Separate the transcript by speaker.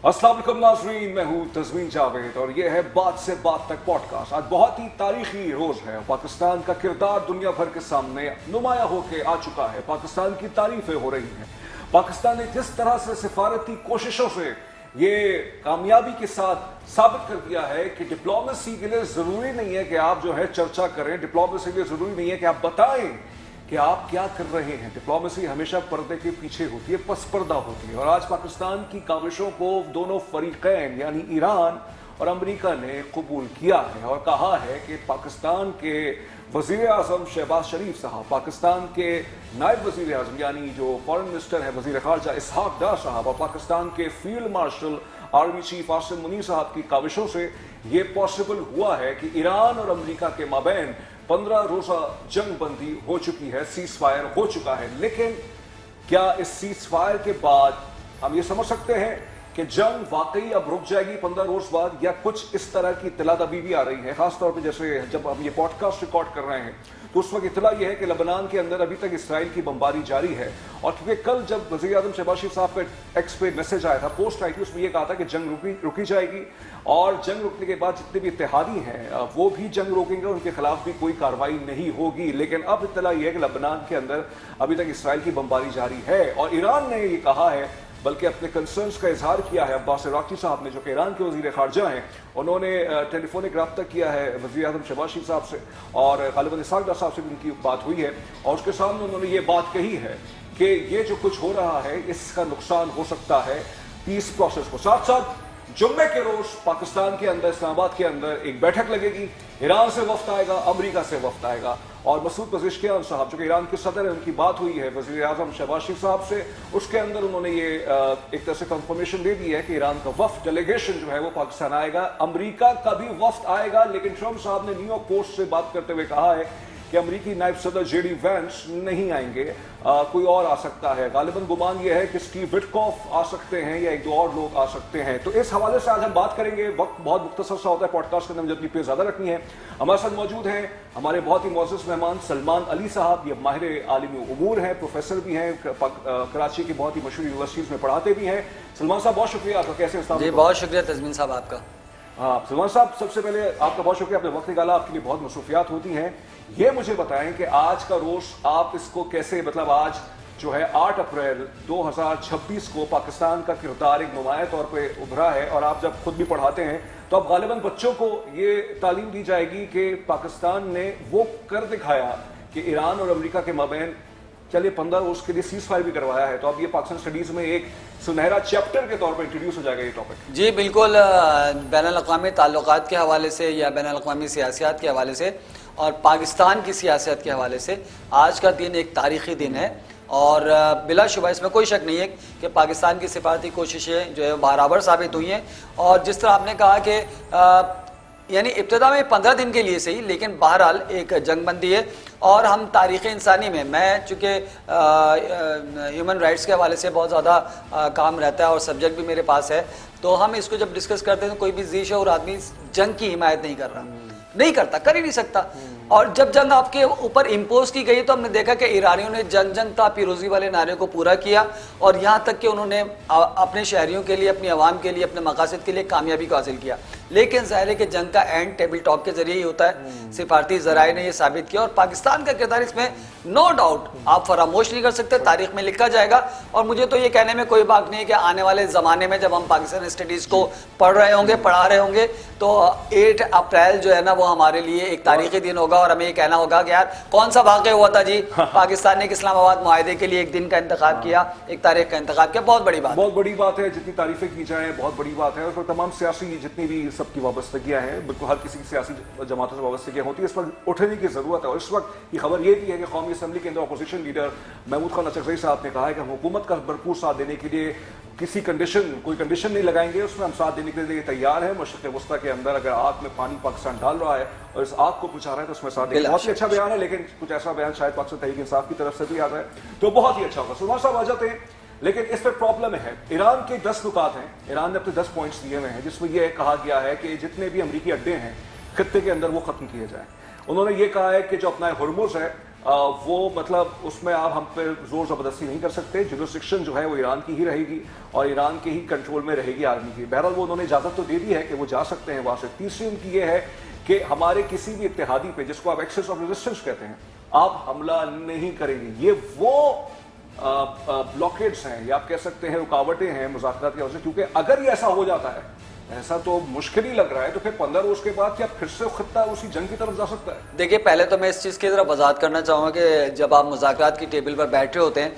Speaker 1: अस्सलाम वालेकुम नाज़रीन, मैं हूँ तज़मीन जावेद और ये है बात से बात तक पॉडकास्ट। आज बहुत ही तारीखी रोज़ है। पाकिस्तान का किरदार दुनिया भर के सामने नुमाया होकर आ चुका है। पाकिस्तान की तारीफें हो रही हैं। पाकिस्तान ने जिस तरह से सिफारती कोशिशों से ये कामयाबी के साथ साबित कर दिया है कि डिप्लोमेसी के लिए ज़रूरी नहीं है कि आप जो है चर्चा करें, डिप्लोमेसी के लिए ज़रूरी नहीं है कि आप बताएं कि आप क्या कर रहे हैं। डिप्लोमेसी हमेशा पर्दे के पीछे होती है, पसपर्दा होती है। और आज पाकिस्तान की काविशों को दोनों फरीकैन यानी ईरान और अमेरिका ने कबूल किया है और कहा है कि पाकिस्तान के वज़ीर आज़म शहबाज शरीफ साहब, पाकिस्तान के नायब वज़ीर आज़म यानी जो फॉरेन मिनिस्टर है वज़ीर ख़ारजा इसहाक डार साहब और पाकिस्तान के field marshal army chief Asim Munir साहब की काविशों से ये पॉसिबल हुआ है कि ईरान और अमेरिका के माबैन 15 रोज़ा जंग बंदी हो चुकी है, सीज फायर हो चुका है। लेकिन क्या इस सीज फायर के बाद हम ये समझ सकते हैं कि जंग वाकई अब रुक जाएगी 15 रोज बाद, या कुछ इस तरह की इत्तला अभी भी आ रही है? खासतौर पे जैसे जब हम ये पॉडकास्ट रिकॉर्ड कर रहे हैं तो उस वक्त इत्तला ये है कि लेबनान के अंदर अभी तक इसराइल की बमबारी जारी है। और क्योंकि कल जब वज़ीर आज़म शहबाज शरीफ साहब पे एक्स पे मैसेज आया था, पोस्ट आई थी, उसमें ये कहा था कि जंग रुकी जाएगी और जंग रुकने के बाद जितने भी इत्तेहादी हैं वो भी जंग रोकेंगे, उनके खिलाफ भी कोई कार्रवाई नहीं होगी। लेकिन अब इत्तला ये है कि लेबनान के अंदर अभी तक इसराइल की बमबारी जारी है और ईरान ने ये कहा है, बल्कि अपने कंसर्न्स का इजहार किया है। अब्बास इराक़ी साहब ने, जो कि ईरान के वज़ीर ख़ारजा हैं, उन्होंने टेलीफोनिक रब्ता किया है वज़ीर आज़म शहबाज शरीफ साहब से और गालिबन इसहाक डार साहब से उनकी बात हुई है और उसके सामने उन्होंने ये बात कही है कि ये जो कुछ हो रहा है इसका नुकसान हो सकता है पीस प्रोसेस को। साथ साथ जुम्मे के रोज पाकिस्तान के अंदर, इस्लामाबाद के अंदर एक बैठक लगेगी। ईरान से वफ्द आएगा, अमेरिका से वफ्द आएगा और मसूद पज़ेश्कियान साहब जो कि ईरान के सदर हैं, उनकी बात हुई है वज़ीर आज़म शहबाज शरीफ साहब से। उसके अंदर उन्होंने ये एक तरह से कंफर्मेशन दे दी है कि ईरान का वफ्द डेलीगेशन जो है वो पाकिस्तान आएगा, अमेरिका का भी वफ्द आएगा। लेकिन ट्रंप साहब ने न्यूयॉर्क पोस्ट से बात करते हुए कहा है कि अमरीकी नायब सदर जेडी वैंस नहीं आएंगे, कोई और आ सकता है। गालिबन गुमान यह है कि स्टीव विटकॉफ आ सकते हैं या एक दो और लोग आ सकते हैं। तो इस हवाले से आज हम बात करेंगे। वक्त बहुत मुख्तसर सा होता है पॉडकास्ट के अंदर, मुझे अपनी पे ज़्यादा रखनी है। हमारे साथ मौजूद हैं हमारे बहुत ही मुअज़्ज़ज़ मेहमान सलमान अली साहब। ये माहिर आलिमी उमूर हैं, प्रोफेसर भी हैं, कराची की बहुत ही मशहूर यूनिवर्सिटीज़ में पढ़ाते भी हैं। सलमान साहब बहुत शुक्रिया आपका, कैसे हैं?
Speaker 2: जी बहुत शुक्रिया तज़मीन साहब आपका।
Speaker 1: हाँ सलमान साहब, सबसे पहले आपका बहुत शुक्रिया, आपने वक्त निकाला, आपके लिए बहुत मसरूफियात होती हैं। ये मुझे बताएं कि आज का रोज आप इसको कैसे, मतलब आज जो है 8 अप्रैल 2026 को पाकिस्तान का किरदार एक नुमाया तौर पे उभरा है और आप जब खुद भी पढ़ाते हैं तो अब गालिबन बच्चों को ये तालीम दी जाएगी कि पाकिस्तान ने वो कर दिखाया कि ईरान और अमेरिका के माबैन चलिए 15 रोज के लिए सीज फायर भी करवाया है। तो अब ये पाकिस्तान स्टडीज में एक सुनहरा चैप्टर के तौर पर इंट्रोड्यूस हो जाएगा ये टॉपिक।
Speaker 2: जी बिल्कुल, बैनुल-अक़वामी ताल्लुकात के हवाले से या बैनुल-अक़वामी सियासत के हवाले से और पाकिस्तान की सियासत के हवाले से आज का दिन एक तारीख़ी दिन है और बिलाशुबा इसमें कोई शक नहीं है कि पाकिस्तान की सिफारती कोशिशें जो है बराबर साबित हुई हैं। और जिस तरह आपने कहा कि यानी इब्तिदा में 15 दिन के लिए सही, लेकिन बहरहाल एक जंगबंदी है और हम तारीख़ इंसानी में, मैं चूँकि ह्यूमन राइट्स के हवाले से बहुत ज़्यादा काम रहता है और सब्जेक्ट भी मेरे पास है, तो हम इसको जब डिस्कस करते हैं तो कोई भी ज़ी और आदमी जंग की हिमायत नहीं कर रहा, नहीं करता, कर ही नहीं सकता। और जब जंग आपके ऊपर इम्पोज की गई तो हमने देखा कि ईरानियों ने जंग जंग ता फिरोजी वाले नारे को पूरा किया और यहाँ तक कि उन्होंने अपने शहरियों के लिए, अपनी आवाम के लिए, अपने मकासद के लिए कामयाबी को हासिल किया। लेकिन ज़ाहिर है कि जंग का एंड टेबल टॉक के जरिए ही होता है। सिफारती ज़राए ने यह साबित किया और पाकिस्तान का किरदार इसमें नो डाउट आप फरामोश नहीं कर सकते, तारीख में लिखा जाएगा। और मुझे तो ये कहने में कोई बात नहीं है कि आने वाले ज़माने में जब हम पाकिस्तान स्टडीज़ को पढ़ रहे होंगे, पढ़ा रहे होंगे, तो 8 अप्रैल जो है ना वो हमारे लिए एक तारीख़ी दिन होगा और हमें ये कहना होगा कि यार कौन सा वाक़या हुआ था जी, पाकिस्तान ने इस्लामाबाद मुआहदे के लिए एक दिन का इंतखाब किया, एक तारीख का इंतखाब किया। बहुत बड़ी बात,
Speaker 1: बहुत बड़ी बात है। जितनी तारीफें की जाए बहुत बड़ी बात है। और तमाम सियासी जितनी भी सबकी वाबस्तगियाँ हैं, बिल्कुल हर किसी की सियासी जमातों से वाबस्तगियाँ होती है, इस वक्त उठने की ज़रूरत है। और इस वक्त ये खबर ये भी है कि कौमी असम्बली के अंदर अपोजिशन लीडर महमूद खान अचकज़ई साहब ने कहा है कि हम हुकूमत का भरपूर साथ देने के लिए किसी कोई कंडीशन नहीं लगाएंगे, उसमें हम साथ देने के लिए तैयार हैं। मशरिक़ वस्ता के अंदर अगर आग में पानी पाकिस्तान डाल रहा है और इस आग को बुझा रहा है तो उसमें साथ देंगे। बहुत ही अच्छा बयान है, लेकिन कुछ ऐसा बयान शायद पाकिस्तान तहरीक इंसाफ की तरफ से भी आता है तो बहुत ही अच्छा होगा। सुलमान साहब आ जाते हैं, लेकिन इस पर प्रॉब्लम है। ईरान के 10 नुकात हैं, ईरान ने अपने 10 पॉइंट्स दिए हुए हैं जिसमें यह कहा गया है कि जितने भी अमरीकी अड्डे हैं खत्ते के अंदर वो खत्म किए जाएं। उन्होंने ये कहा है कि जो अपना हुर्मुज़ है وہ مطلب اس میں آپ ہم پہ زور زبردستی نہیں کر سکتے. جورسڈکشن جو ہے وہ ایران کی ہی رہے گی اور ایران کے ہی کنٹرول میں رہے گی آرمی کی. بہرحال وہ انہوں نے اجازت تو دے دی ہے کہ وہ جا سکتے ہیں وہاں سے. تیسری ان کی یہ ہے کہ ہمارے کسی بھی اتحادی پہ, جس کو آپ ایکسس آف ریزسٹنس کہتے ہیں, آپ حملہ نہیں کریں گے. یہ وہ بلاکیڈز ہیں یا آپ کہہ سکتے ہیں رکاوٹیں ہیں مذاکرات کی وجہ سے, کیونکہ اگر یہ ایسا ہو جاتا ہے, ایسا تو مشکل ہی لگ رہا ہے, تو پھر 15 روز کے بعد کیا پھر سے خطہ اسی جنگ کی طرف جا سکتا ہے؟
Speaker 2: دیکھیے پہلے تو میں اس چیز کی طرف وضاحت کرنا چاہوں گا کہ جب آپ مذاکرات کی ٹیبل پر بیٹھے ہوتے ہیں